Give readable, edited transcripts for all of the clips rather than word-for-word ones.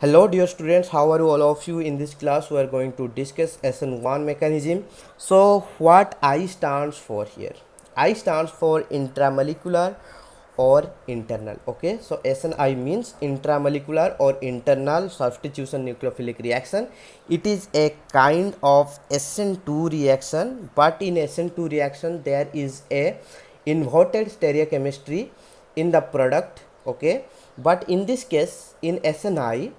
Hello dear students, how are you all of you? In this class we are going to discuss SN1 mechanism. So what I stands for here? I stands for intramolecular or internal. Okay, so SNI means intramolecular or internal substitution nucleophilic reaction. It is a kind of SN2 reaction, but in SN2 reaction there is a inverted stereochemistry in the product. Okay, but in this case in SNI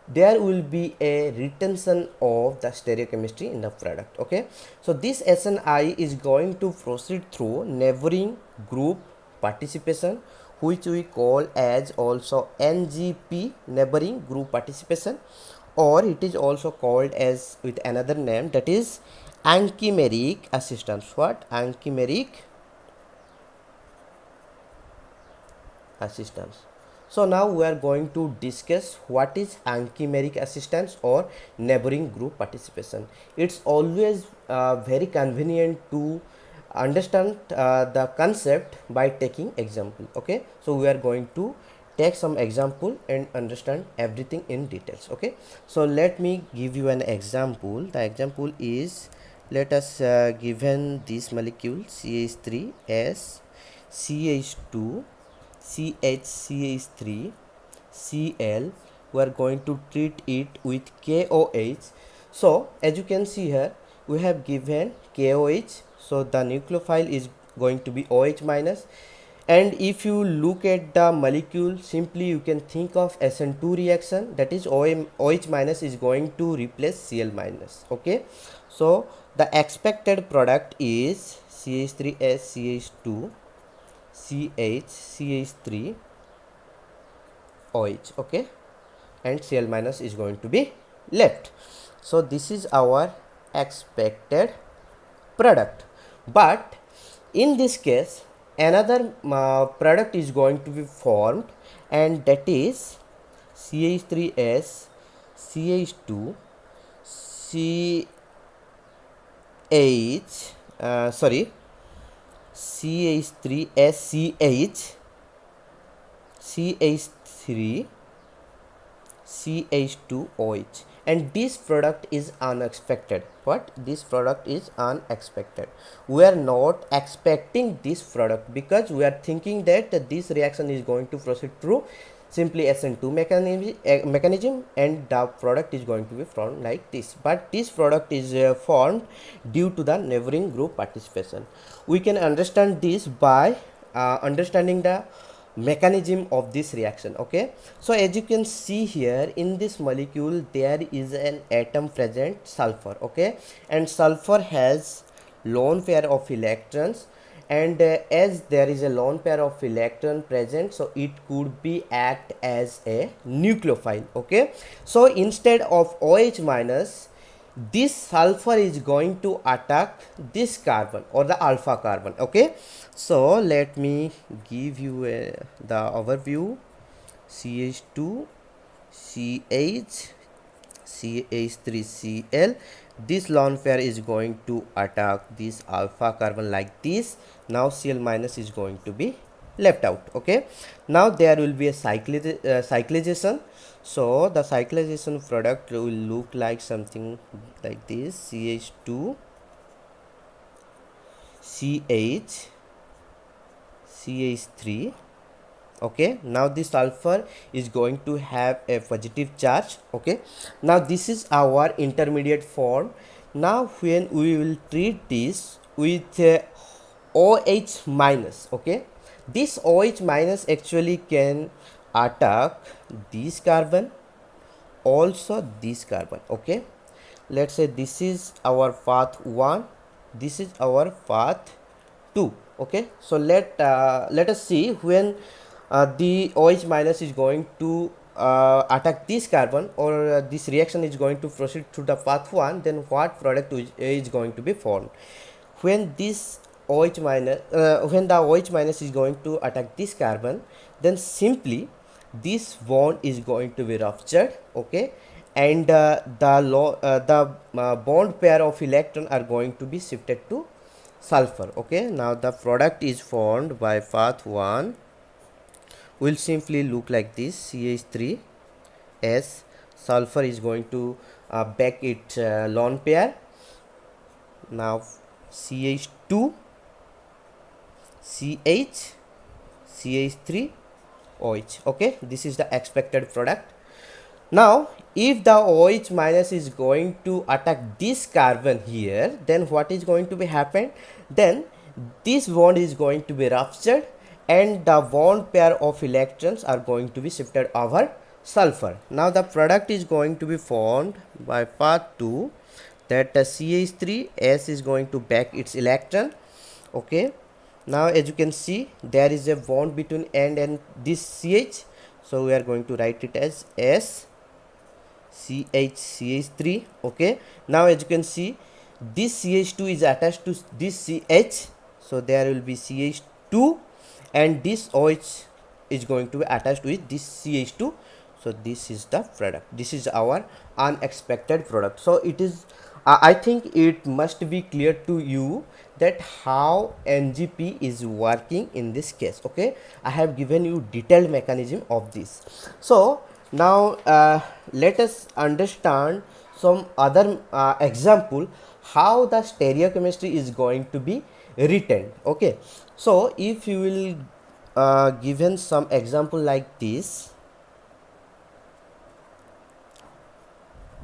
there will be a retention of the stereochemistry in the product. Okay, so this SNI is going to proceed through neighboring group participation, which we call as also NGP neighboring group participation, or it is also called as with another name, that is anchimeric assistance. What? Anchimeric assistance. So now we are going to discuss what is anchimeric assistance or neighboring group participation. It's always very convenient to understand the concept by taking example. Okay, so we are going to take some example and understand everything in details. Okay, so let me give you an example. The example is, let us given this molecule CH3S CH2 CH3 Cl. We are going to treat it with KOH. So as you can see here, we have given KOH, so the nucleophile is going to be OH minus, and if you look at the molecule, simply you can think of SN2 reaction, that is OH minus is going to replace Cl minus. Okay, so the expected product is CH3S CH2 CH3 OH. Okay, and Cl minus is going to be left. So this is our expected product, but in this case another product is going to be formed, and that is CH3S CH2 CH sorry CH3SCH CH3 CH2OH, and this product is unexpected. What? This product is unexpected. We are not expecting this product because we are thinking that this reaction is going to proceed through simply SN2 mechanism, and the product is going to be formed like this, but this product is formed due to the neighboring group participation. We can understand this by understanding the mechanism of this reaction. Okay, so as you can see here, in this molecule there is an atom present, sulfur. Okay, and sulfur has lone pair of electrons, and as there is a lone pair of electron present, so it could be act as a nucleophile. Okay, so instead of OH minus, this sulfur is going to attack this carbon or the alpha carbon. Okay, so let me give you the overview. CH2 CH CH3Cl, this lone pair is going to attack this alpha carbon like this. Now Cl minus is going to be left out. Okay, now there will be a cyclization. So the cyclization product will look like something like this: CH2 CH CH3. Okay, now this sulfur is going to have a positive charge. Okay, now this is our intermediate form. Now when we will treat this with OH minus, okay, this OH minus actually can attack this carbon, also this carbon. Okay, let's say this is our path 1, this is our path 2. Okay, so let us see when the OH minus is going to attack this carbon, or this reaction is going to proceed through the path 1, then what product is going to be formed. When this OH minus when the OH minus is going to attack this carbon, then simply this bond is going to be ruptured. Okay, and the bond pair of electron are going to be shifted to sulfur. Okay, now the product is formed by path 1 will simply look like this: CH3 S, sulfur is going to back its lone pair. Now CH2, CH, CH3, OH. Okay, this is the expected product. Now if the OH minus is going to attack this carbon here, then what is going to be happen? Then this bond is going to be ruptured and the bond pair of electrons are going to be shifted over sulfur. Now the product is going to be formed by path 2, that CH3 S is going to back its electron. Okay, now as you can see there is a bond between N and this CH, so we are going to write it as S CH CH3. Okay, now as you can see this CH2 is attached to this CH, so there will be CH2 and this OH is going to be attached with this CH2. So this is the product, this is our unexpected product. So it is I think it must be clear to you that how NGP is working in this case. Okay, I have given you detailed mechanism of this. So now let us understand some other example how the stereochemistry is going to be written. Okay, so if you will given some example like this.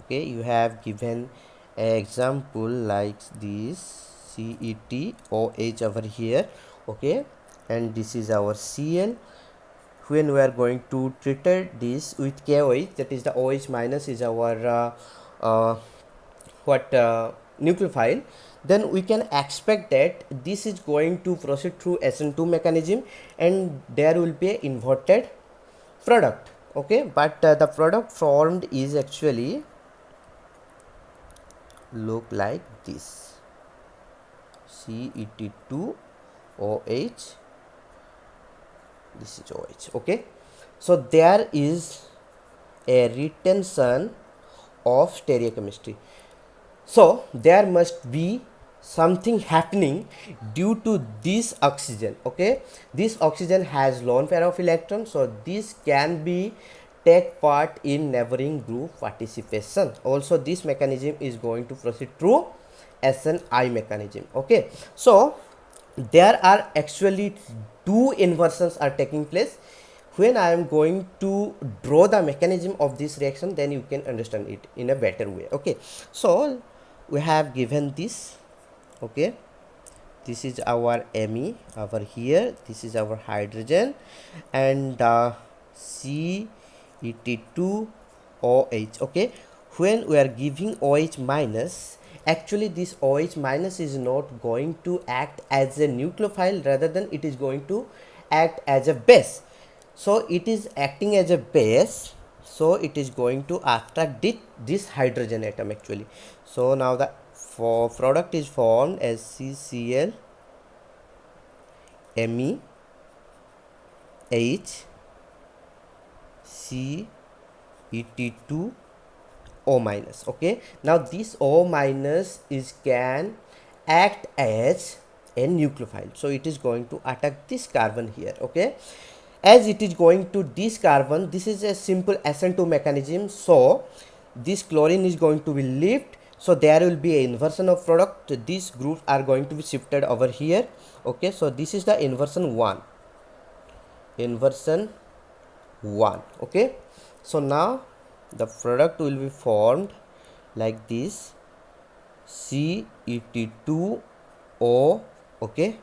Okay, you have given an example like this CETOH over here. Okay, and this is our Cl. When we are going to treat this with KOH, that is the OH minus is our nucleophile, then we can expect that this is going to proceed through SN2 mechanism and there will be an inverted product. Okay, but the product formed is actually look like this CET2OH, this is OH. Okay, so there is a retention of stereochemistry, so there must be something happening due to this oxygen. Okay, this oxygen has lone pair of electrons, so this can be take part in neighboring group participation. Also this mechanism is going to proceed through SNI mechanism. Okay, so there are actually two inversions are taking place. When I am going to draw the mechanism of this reaction, then you can understand it in a better way. Okay, so we have given this. Okay, this is our Me over here, this is our hydrogen, and CET2OH. Okay, when we are giving OH minus, actually this OH minus is not going to act as a nucleophile, rather than it is going to act as a base. So it is acting as a base, so it is going to attract this hydrogen atom actually. So now the product is formed as CCl Me H CET2 O minus. Okay, now this O minus is can act as a nucleophile, so it is going to attack this carbon here. Okay, as it is going to this carbon, this is a simple SN2 mechanism, so this chlorine is going to be left, so there will be an inversion of product. These groups are going to be shifted over here. Okay, so this is the inversion 1. Okay, so now the product will be formed like this CET2O. Okay,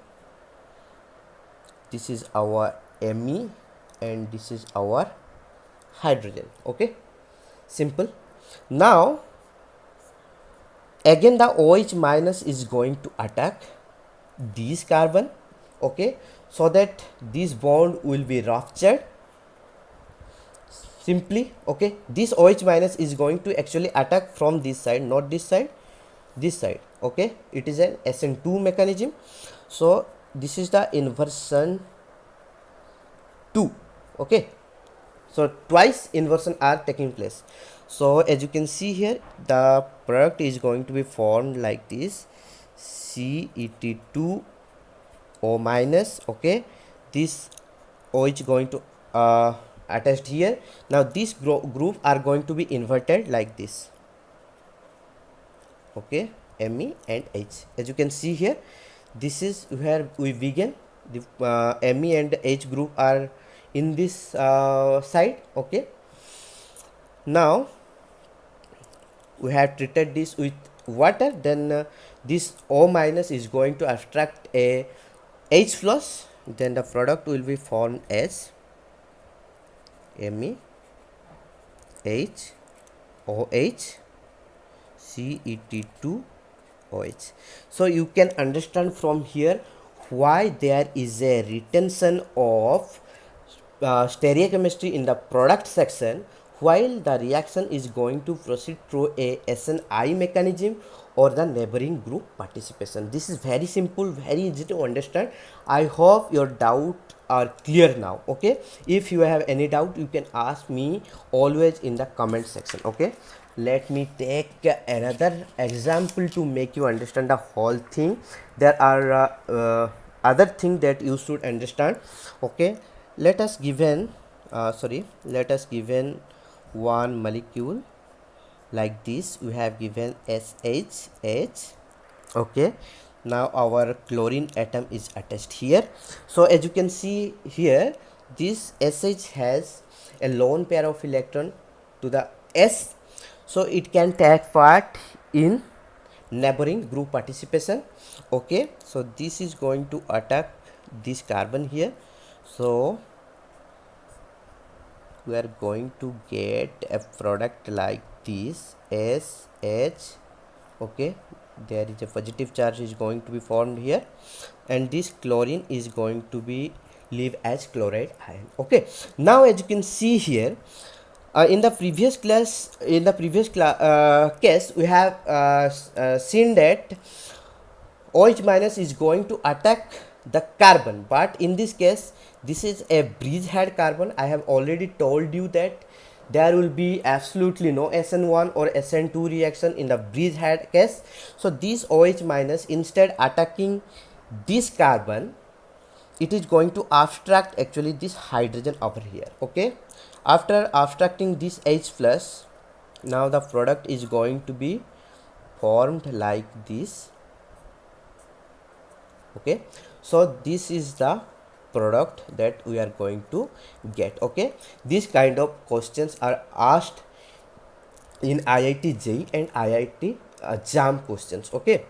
this is our Me and this is our hydrogen. Okay, simple. Now again the OH minus is going to attack this carbon. Okay, so that this bond will be ruptured simply. Okay, this OH minus is going to actually attack from this side, not this side, this side. Okay, it is an SN2 mechanism, so this is the inversion 2. Okay, so twice inversion are taking place. So as you can see here, the product is going to be formed like this CET2O minus. Okay, this OH going to attached here. Now these group are going to be inverted like this. Okay, Me and H. As you can see here, this is where we begin. The Me and H group are in this side. Okay, now we have treated this with water, then this O minus is going to abstract a H plus, then the product will be formed as Me H OH CET2 OH. So you can understand from here why there is a retention of stereochemistry in the product section while the reaction is going to proceed through a SNI mechanism or the neighboring group participation. This is very simple, very easy to understand. I hope your doubt are clear now. Okay, if you have any doubt, you can ask me always in the comment section. Okay, let me take another example to make you understand the whole thing. There are other thing that you should understand. Okay, let us given one molecule like this. We have given SHH. Okay, now our chlorine atom is attached here. So as you can see here, this SH has a lone pair of electron to the S, so it can take part in neighboring group participation. Okay, so this is going to attack this carbon here, so we are going to get a product like this SH. Okay, there is a positive charge is going to be formed here, and this chlorine is going to be leave as chloride ion. Okay, now as you can see here, in the previous case we have seen that OH minus is going to attack the carbon, but in this case this is a bridgehead carbon. I have already told you that there will be absolutely no SN1 or SN2 reaction in the bridgehead case. So this OH minus, instead attacking this carbon, it is going to abstract actually this hydrogen over here. Okay, after abstracting this H plus, now the product is going to be formed like this. Okay, so this is the product that we are going to get. Okay, these kind of questions are asked in IIT JEE and IIT Jam questions. Okay,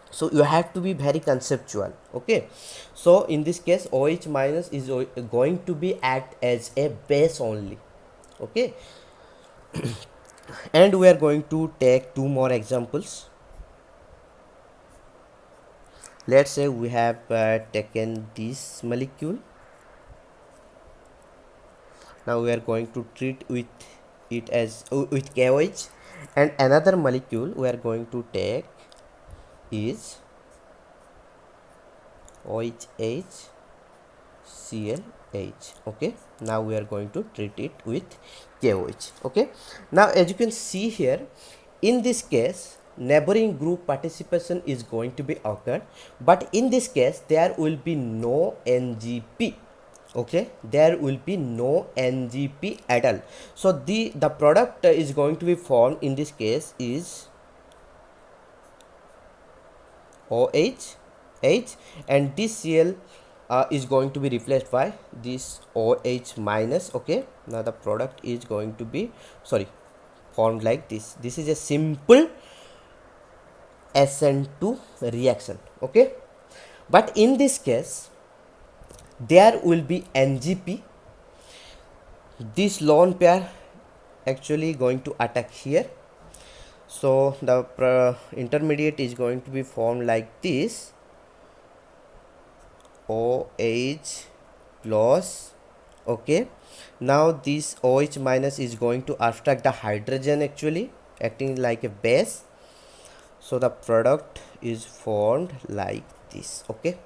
so you have to be very conceptual. Okay, so in this case OH minus is going to be act as a base only. Okay, and we are going to take two more examples. Let's say we have taken this molecule. Now we are going to treat with it as with KOH, and another molecule we are going to take is OHH ClH. Okay, now we are going to treat it with KOH. Okay, now as you can see here, in this case neighboring group participation is going to be occurred, but in this case there will be no NGP. Okay, there will be no NGP at all. So the product is going to be formed in this case is OH H, and this Cl is going to be replaced by this OH minus. Okay, now the product is going to be formed like this. This is a simple SN2 reaction. Okay, but in this case there will be NGP. This lone pair actually going to attack here, so the intermediate is going to be formed like this, OH plus. Okay, now this OH minus is going to abstract the hydrogen, actually acting like a base, so the product is formed like this. Okay,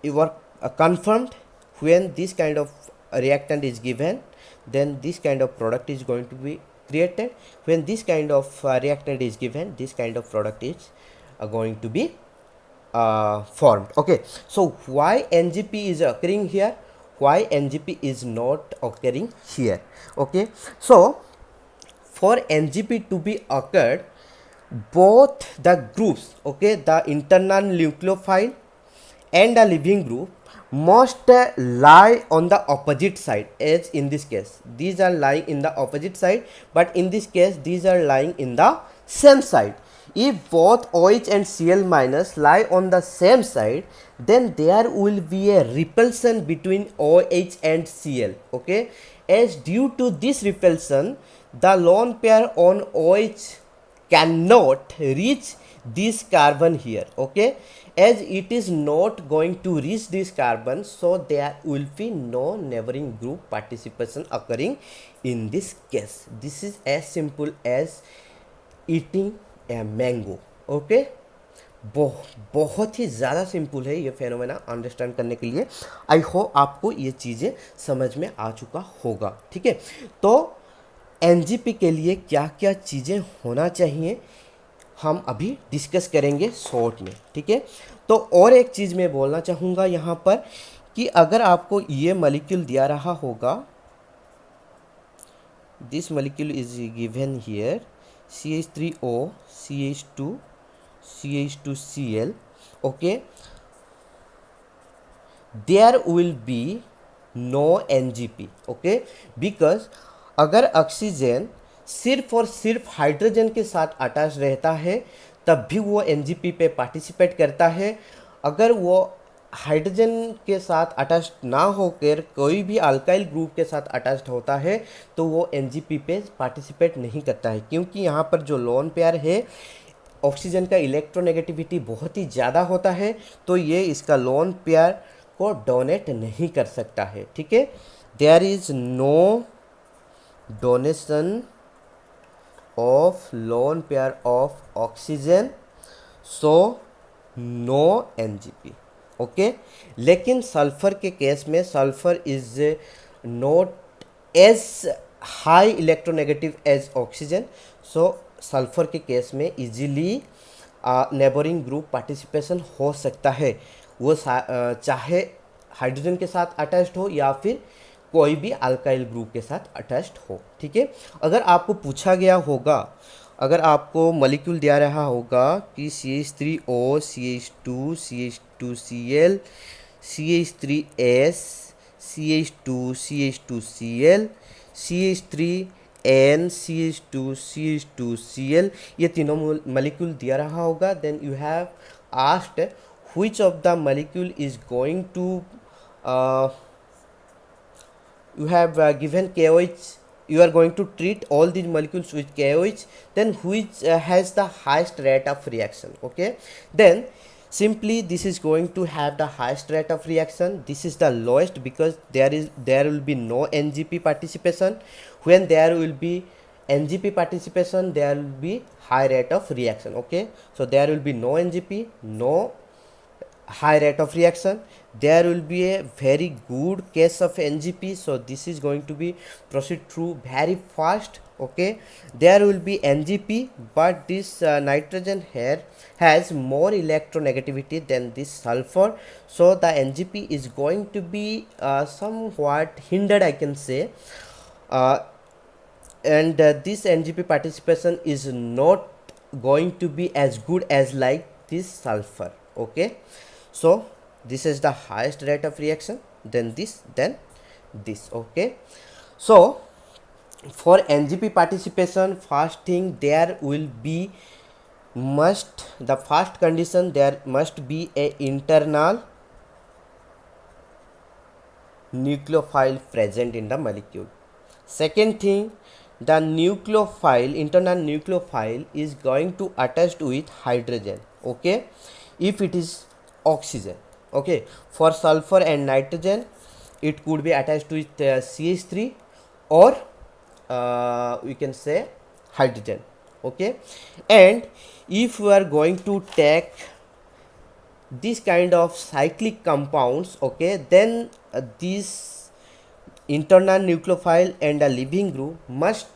you are confirmed when this kind of reactant is given, then this kind of product is going to be created. When this kind of reactant is given, this kind of product is going to be formed. Okay, so why NGP is occurring here, why NGP is not occurring here. Okay, so for NGP to be occurred, both the groups, okay, the internal nucleophile and the leaving group must lie on the opposite side. As in this case these are lying in the opposite side, but in this case these are lying in the same side. If both OH and Cl minus lie on the same side, then there will be a repulsion between OH and Cl. Okay, as due to this repulsion, the lone pair on OH cannot reach this carbon here. Okay, as it is not going to reach this carbon, so there will be no neighboring group participation occurring in this case. This is as simple as eating a mango. Okay, बहुत ही ज़्यादा simple है ये phenomena understand करने के लिए. I hope आपको ये चीज़ें समझ में आ चुका होगा. ठीक है, तो एनजीपी के लिए क्या क्या चीज़ें होना चाहिए हम अभी डिस्कस करेंगे शॉर्ट में. ठीक है, तो और एक चीज़ मैं बोलना चाहूँगा यहाँ पर कि अगर आपको ये मॉलिक्यूल दिया रहा होगा, this molecule is given here CH3O, CH2, CH2Cl. okay, there will be no NGP. okay, because अगर ऑक्सीजन सिर्फ और सिर्फ हाइड्रोजन के साथ अटैच रहता है तब भी वो NGP पे पार्टिसिपेट करता है. अगर वो हाइड्रोजन के साथ अटैच ना होकर कोई भी अल्काइल ग्रुप के साथ अटैच्ड होता है तो वो NGP पे पार्टिसिपेट नहीं करता है, क्योंकि यहाँ पर जो लोन पेयर है ऑक्सीजन का इलेक्ट्रोनेगेटिविटी बहुत ही ज़्यादा होता है, तो ये इसका लोन पेयर को डोनेट नहीं कर सकता है. ठीक है, there is no donation of lone pair of oxygen, so no NGP. Okay, लेकिन सल्फर के केस में sulphur is not as high electronegative as oxygen, so sulphur के केस में इजीली नेबरिंग ग्रुप पार्टिसिपेशन हो सकता है, वो चाहे हाइड्रोजन के साथ अटैच्ड हो या फिर कोई भी अल्काइल ग्रुप के साथ अटैच्ड हो. ठीक है, अगर आपको पूछा गया होगा, अगर आपको मॉलिक्यूल दिया रहा होगा कि CH3O, CH2, CH2Cl, CH3S, CH2, CH2Cl, CH3N, CH2, CH2Cl, ये तीनों मॉलिक्यूल दिया रहा होगा, then you have asked which of the molecule is going to you have given KOH, you are going to treat all these molecules with KOH, then which has the highest rate of reaction. Okay, then simply this is going to have the highest rate of reaction, this is the lowest because there will be no NGP participation. When there will be NGP participation, there will be high rate of reaction. Okay, so there will be no NGP, no high rate of reaction, there will be a very good case of NGP, so this is going to be proceed through very fast. Okay, there will be NGP, but this nitrogen here has more electronegativity than this sulfur, so the NGP is going to be somewhat hindered, I can say, and this NGP participation is not going to be as good as like this sulfur. Okay, so this is the highest rate of reaction, then this, then this. Okay, so for NGP participation, first thing there will be the first condition, there must be a internal nucleophile present in the molecule. Second thing, the nucleophile, internal nucleophile is going to attach with hydrogen. Okay, if it is oxygen. Okay, for sulfur and nitrogen it could be attached with CH3 or we can say hydrogen. Okay, and if we are going to take this kind of cyclic compounds, okay, then this internal nucleophile and a leaving group must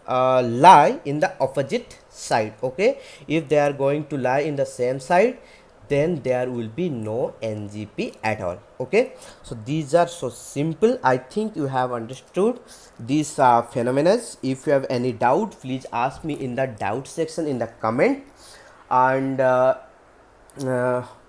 lie in the opposite side. Okay, if they are going to lie in the same side, then there will be no NGP at all. Okay, so these are so simple. I think you have understood these phenomena. If you have any doubt, please ask me in the doubt section in the comment. And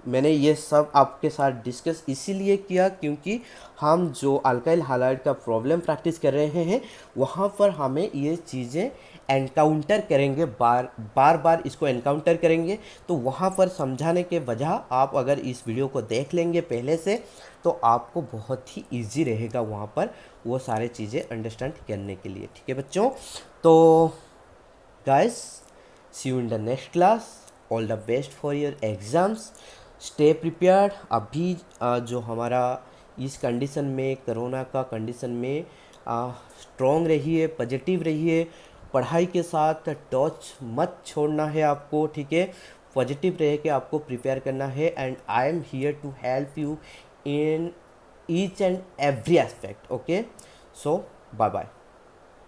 मैंने ये सब आपके साथ discuss इसीलिए किया क्योंकि हम जो अल्काइल हालाइड का प्रॉब्लम प्रैक्टिस कर रहे हैं वहाँ पर हमें ये चीज़ें एनकाउंटर करेंगे, बार बार इसको एनकाउंटर करेंगे। तो वहाँ पर समझाने के वजह आप अगर इस वीडियो को देख लेंगे पहले से तो आपको बहुत ही ईजी रहेगा वहाँ पर वो सारे चीज़ें अंडरस्टैंड करने के लिए। ठीक है बच्चों, तो guys see you in the next class. All the best for your exams, stay prepared. अभी जो हमारा इस कंडीशन में, कोरोना का कंडीशन में स्ट्रॉन्ग रहिए, पॉजिटिव रहिए, पढ़ाई के साथ टच मत छोड़ना है आपको। ठीक है, पॉजिटिव रह के आपको प्रिपेयर करना है। And I am here to help you in each and every aspect. Okay, so bye bye.